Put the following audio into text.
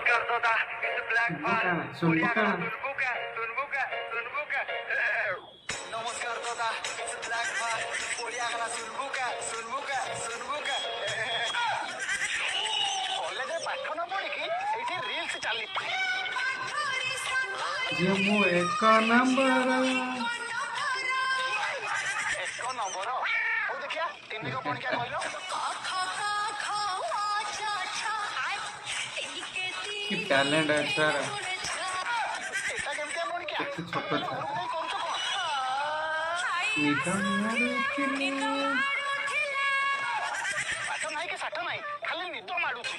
नमस्कार दादा it's black सुनबुका सुनबुका सुनबुका सुनबुका सुनबुका नमस्कार दादा इट्स ब्लैक ओडिया गाना सुनबुका सुनबुका सुनबुका कॉलेज पाठ न पढ़ी कि एठी रील्स चली जे मु एक नंबर ओ देखिया तीन को पढ़ के कहलो कि टैलेंट है सर एटा केमते पढ़ के केते छोट था कौन तो निकम मारुथिले पाठ नहीं के साठ नहीं खाली निद माडुची